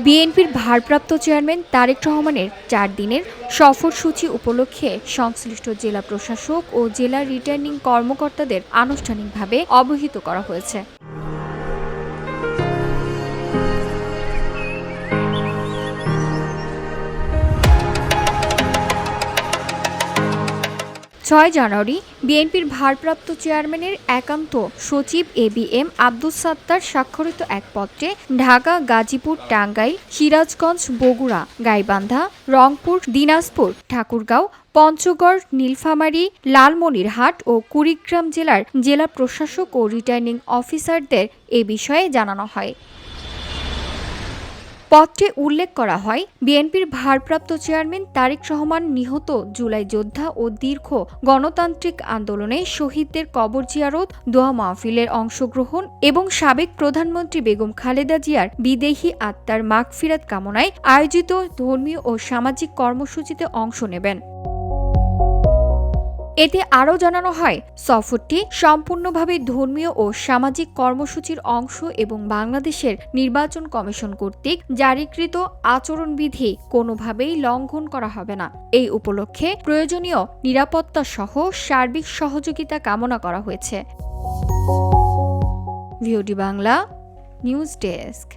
বিএনপির ভারপ্রাপ্ত চেয়ারম্যান তারেক রহমানের ৪ দিনের সফরসূচি উপলক্ষে সংশ্লিষ্ট জেলা প্রশাসক ও জেলা রিটার্নিং কর্মকর্তাদের আনুষ্ঠানিকভাবে অবহিত করা হয়েছে। ৬ জানুয়ারি বিএনপির ভারপ্রাপ্ত চেয়ারম্যানের একান্ত সচিব এবিএম আব্দুস সাত্তার স্বাক্ষরিত এক পত্রে ঢাকা, গাজীপুর, টাঙ্গাইল, সিরাজগঞ্জ, বগুড়া, গাইবান্ধা, রংপুর, দিনাজপুর, ঠাকুরগাঁও, পঞ্চগড়, নীলফামারী, লালমনিরহাট ও কুড়িগ্রাম জেলার জেলা প্রশাসক ও রিটার্নিং অফিসারদের এ বিষয়ে জানানো হয়। পত্রে উল্লেখ করা হয়, বিএনপির ভারপ্রাপ্ত চেয়ারম্যান তারেক রহমান নিহত জুলাই যোদ্ধা ও দীর্ঘ গণতান্ত্রিক আন্দোলনে শহীদদের কবর জিয়ারত, দোয়া মাহফিলের অংশগ্রহণ এবং সাবেক প্রধানমন্ত্রী বেগম খালেদা জিয়ার বিদেহী আত্মার মাগফিরাত কামনায় আয়োজিত ধর্মীয় ও সামাজিক কর্মসূচিতে অংশ নেবেন। এতে আরও জানানো হয়, সফরটি সম্পূর্ণভাবে ধর্মীয় ও সামাজিক কর্মসূচির অংশ এবং বাংলাদেশের নির্বাচন কমিশন কর্তৃক জারিকৃত আচরণবিধি কোনোভাবেই লঙ্ঘন করা হবে না। এই উপলক্ষে প্রয়োজনীয় নিরাপত্তা সহ সার্বিক সহযোগিতা কামনা করা হয়েছে। VOD Bangla news desk.